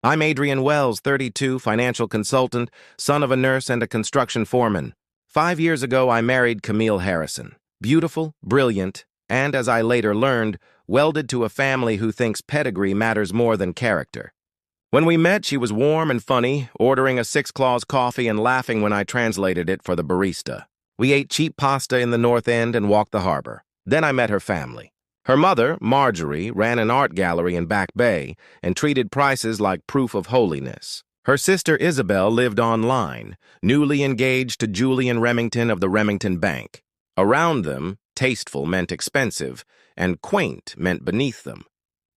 I'm Adrian Wells, 32, financial consultant, son of a nurse and a construction foreman. 5 years ago, I married Camille Harrison. Beautiful, brilliant, and, as I later learned, welded to a family who thinks pedigree matters more than character. When we met, she was warm and funny, ordering a six-clause coffee and laughing when I translated it for the barista. We ate cheap pasta in the North End and walked the harbor. Then I met her family. Her mother, Marjorie, ran an art gallery in Back Bay and treated prices like proof of holiness. Her sister Isabel lived online, newly engaged to Julian Remington of the Remington Bank. Around them, tasteful meant expensive, and quaint meant beneath them.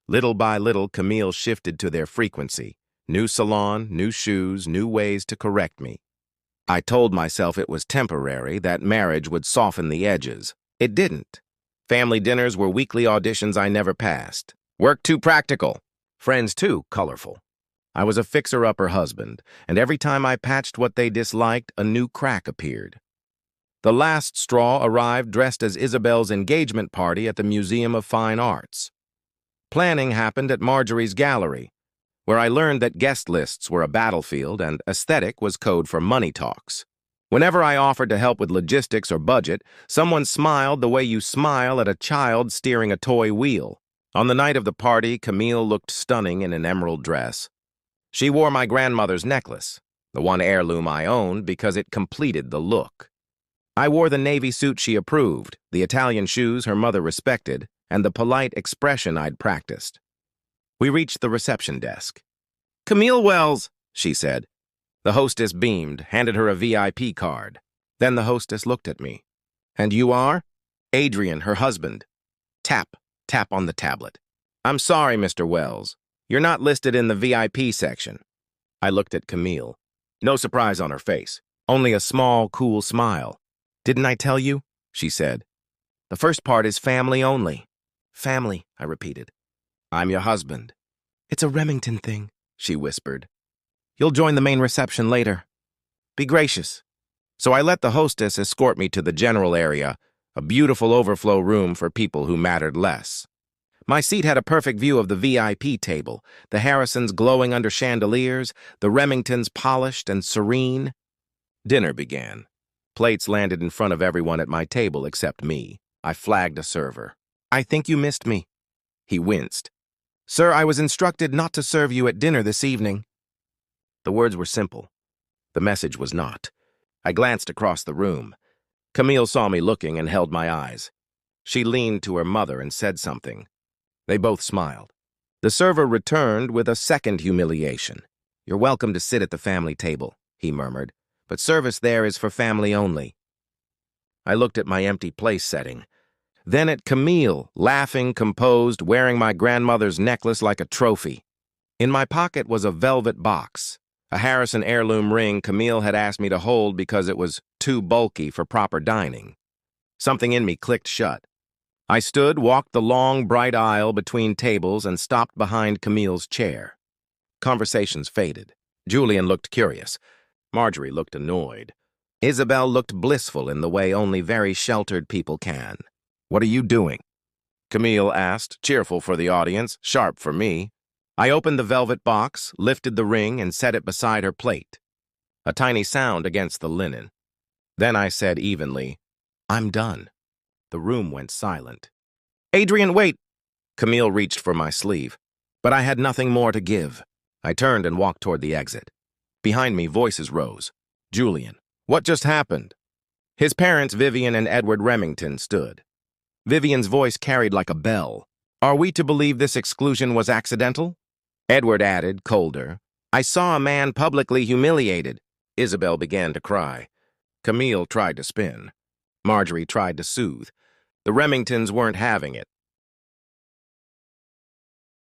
Little by little, Camille shifted to their frequency. New salon, new shoes, new ways to correct me. I told myself it was temporary, that marriage would soften the edges. It didn't. Family dinners were weekly auditions I never passed. Work too practical. Friends too colorful. I was a fixer-upper husband, and every time I patched what they disliked, a new crack appeared. The last straw arrived dressed as Isabel's engagement party at the Museum of Fine Arts. Planning happened at Marjorie's gallery, where I learned that guest lists were a battlefield and aesthetic was code for money talks. Whenever I offered to help with logistics or budget, someone smiled the way you smile at a child steering a toy wheel. On the night of the party, Camille looked stunning in an emerald dress. She wore my grandmother's necklace, the one heirloom I owned, because it completed the look. I wore the navy suit she approved, the Italian shoes her mother respected, and the polite expression I'd practiced. We reached the reception desk. "Camille Wells," she said. The hostess beamed, handed her a VIP card. Then the hostess looked at me. "And you are?" "Adrian, her husband." Tap, tap on the tablet. "I'm sorry, Mr. Wells. You're not listed in the VIP section." I looked at Camille. No surprise on her face, only a small, cool smile. "Didn't I tell you?" she said. "The first part is family only." "Family," I repeated. "I'm your husband." "It's a Remington thing," she whispered. "You'll join the main reception later. Be gracious." So I let the hostess escort me to the general area, a beautiful overflow room for people who mattered less. My seat had a perfect view of the VIP table, the Harrisons glowing under chandeliers, the Remingtons polished and serene. Dinner began. Plates landed in front of everyone at my table except me. I flagged a server. "I think you missed me." He winced. "Sir, I was instructed not to serve you at dinner this evening." The words were simple. The message was not. I glanced across the room. Camille saw me looking and held my eyes. She leaned to her mother and said something. They both smiled. The server returned with a second humiliation. "You're welcome to sit at the family table," he murmured, "but service there is for family only." I looked at my empty place setting. Then at Camille, laughing, composed, wearing my grandmother's necklace like a trophy. In my pocket was a velvet box, a Harrison heirloom ring Camille had asked me to hold because it was too bulky for proper dining. Something in me clicked shut. I stood, walked the long, bright aisle between tables, and stopped behind Camille's chair. Conversations faded. Julian looked curious. Marjorie looked annoyed. Isabel looked blissful in the way only very sheltered people can. "What are you doing?" Camille asked, cheerful for the audience, sharp for me. I opened the velvet box, lifted the ring, and set it beside her plate. A tiny sound against the linen. Then I said evenly, "I'm done." The room went silent. "Adrian, wait!" Camille reached for my sleeve, but I had nothing more to give. I turned and walked toward the exit. Behind me, voices rose. "Julian, what just happened?" His parents, Vivian and Edward Remington, stood. Vivian's voice carried like a bell. "Are we to believe this exclusion was accidental?" Edward added, colder, "I saw a man publicly humiliated." Isabel began to cry. Camille tried to spin. Marjorie tried to soothe. The Remingtons weren't having it.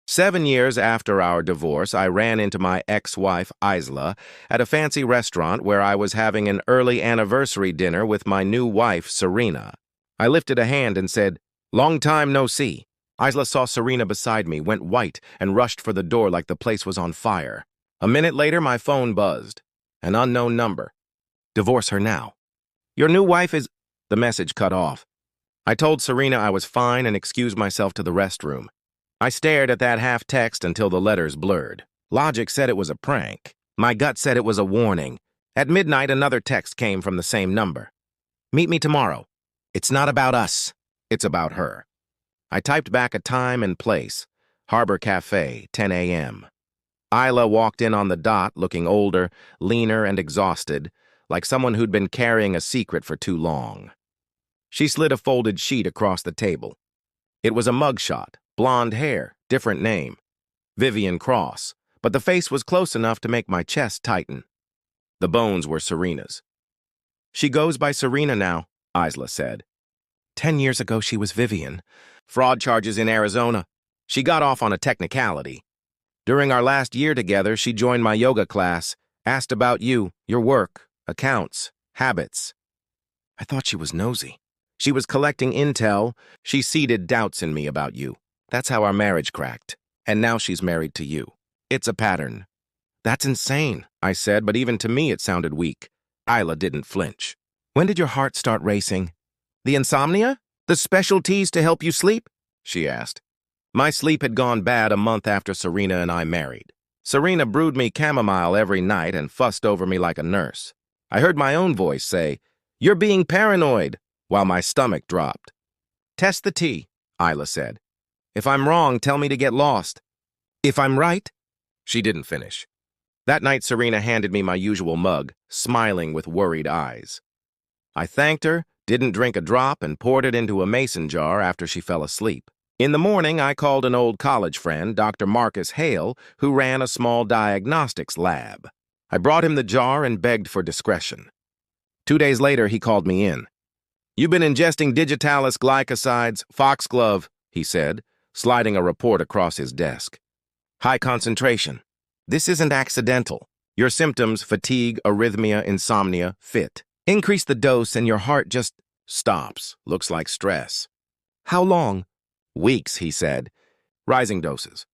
7 years after our divorce, I ran into my ex-wife, Isla, at a fancy restaurant where I was having an early anniversary dinner with my new wife, Serena. I lifted a hand and said, "Long time no see." Isla saw Serena beside me, went white, and rushed for the door like the place was on fire. A minute later, my phone buzzed. An unknown number. "Divorce her now." "Your new wife is—" The message cut off. I told Serena I was fine and excused myself to the restroom. I stared at that half-text until the letters blurred. Logic said it was a prank. My gut said it was a warning. At midnight, another text came from the same number. Meet me tomorrow. It's not about us. It's about her. I typed back a time and place. Harbor Cafe, 10 a.m. Isla walked in on the dot, looking older, leaner, and exhausted, like someone who'd been carrying a secret for too long. She slid a folded sheet across the table. It was a mugshot, blonde hair, different name. Vivian Cross, but the face was close enough to make my chest tighten. The bones were Serena's. She goes by Serena now, Isla said. 10 years ago she was Vivian. Fraud charges in Arizona. She got off on a technicality. During our last year together, she joined my yoga class, asked about you, your work, accounts, habits. I thought she was nosy. She was collecting intel. She seeded doubts in me about you. That's how our marriage cracked. And now she's married to you. It's a pattern. That's insane, I said, but even to me it sounded weak. Isla didn't flinch. When did your heart start racing? The insomnia? The specialties to help you sleep? She asked. My sleep had gone bad a month after Serena and I married. Serena brewed me chamomile every night and fussed over me like a nurse. I heard my own voice say, "You're being paranoid," while my stomach dropped. Test the tea, Isla said. If I'm wrong, tell me to get lost. If I'm right? She didn't finish. That night, Serena handed me my usual mug, smiling with worried eyes. I thanked her, didn't drink a drop, and poured it into a mason jar after she fell asleep. In the morning, I called an old college friend, Dr. Marcus Hale, who ran a small diagnostics lab. I brought him the jar and begged for discretion. 2 days later, he called me in. You've been ingesting digitalis glycosides, foxglove, he said, sliding a report across his desk. High concentration. This isn't accidental. Your symptoms, fatigue, arrhythmia, insomnia, fit. Increase the dose and your heart just stops. Looks like stress. How long? Weeks, he said. Rising doses.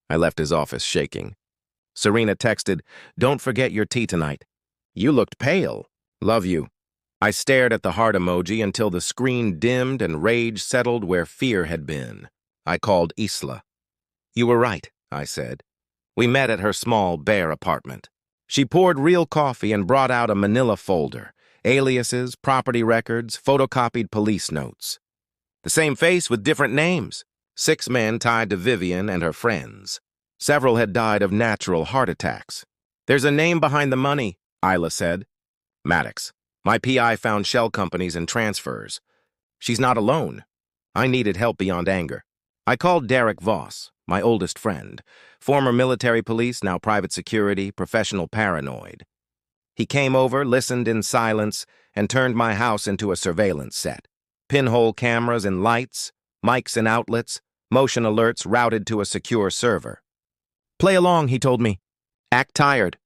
I left his office shaking. Serena texted, "Don't forget your tea tonight." You looked pale. Love you. I stared at the heart emoji until the screen dimmed and rage settled where fear had been. I called Isla. You were right, I said. We met at her small, bare apartment. She poured real coffee and brought out a manila folder, aliases, property records, photocopied police notes. The same face with different names. 6 men tied to Vivian and her friends. Several had died of natural heart attacks. There's a name behind the money, Isla said. Maddox. My PI found shell companies and transfers. She's not alone. I needed help beyond anger. I called Derek Voss, my oldest friend, former military police, now private security, professional paranoid. He came over, listened in silence, and turned my house into a surveillance set. Pinhole cameras and lights, mics and outlets, motion alerts routed to a secure server. Play along, he told me. Act tired.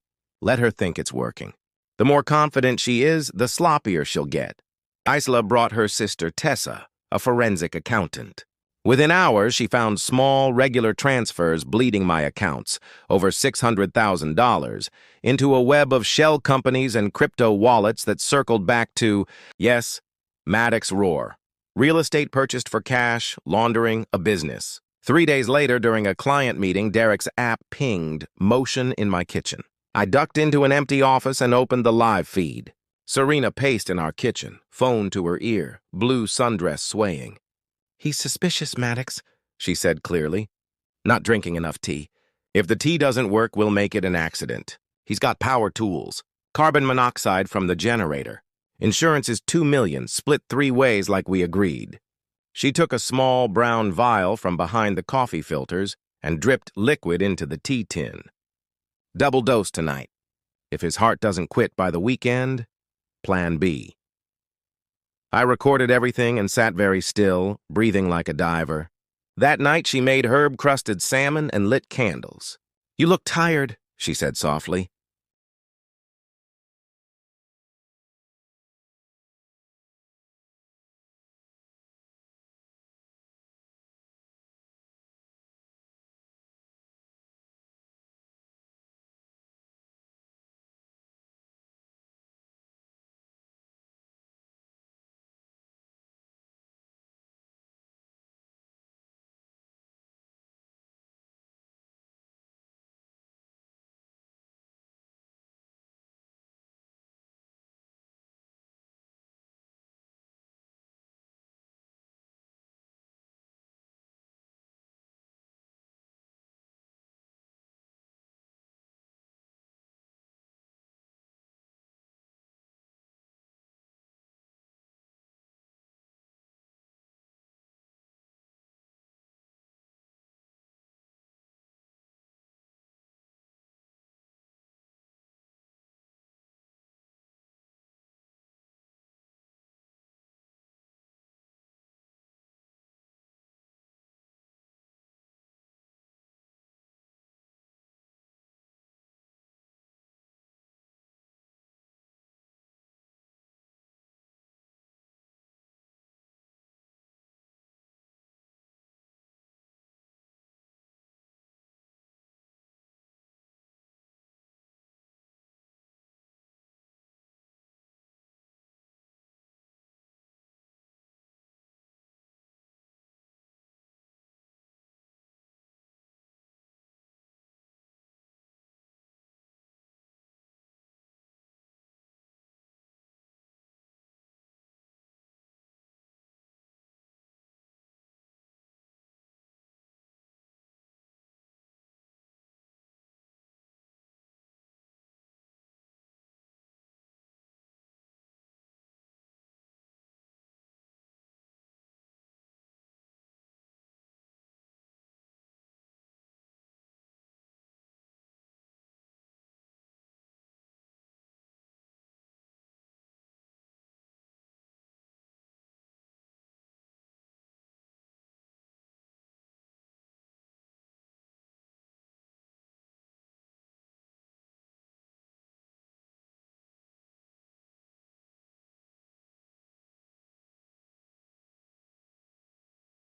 Let her think it's working. The more confident she is, the sloppier she'll get. Isla brought her sister Tessa, a forensic accountant. Within hours, she found small, regular transfers bleeding my accounts, over $600,000, into a web of shell companies and crypto wallets that circled back to, yes, Maddox Roar. Real estate purchased for cash, laundering, a business. 3 days later, during a client meeting, Derek's app pinged, motion in my kitchen. I ducked into an empty office and opened the live feed. Serena paced in our kitchen, phone to her ear, blue sundress swaying. He's suspicious, Maddox, she said clearly. Not drinking enough tea. If the tea doesn't work, we'll make it an accident. He's got power tools. Carbon monoxide from the generator. Insurance is $2 million, split 3 ways like we agreed. She took a small brown vial from behind the coffee filters and dripped liquid into the tea tin. Double dose tonight. If his heart doesn't quit by the weekend, Plan B. I recorded everything and sat very still, breathing like a diver. That night she made herb-crusted salmon and lit candles. You look tired, she said softly.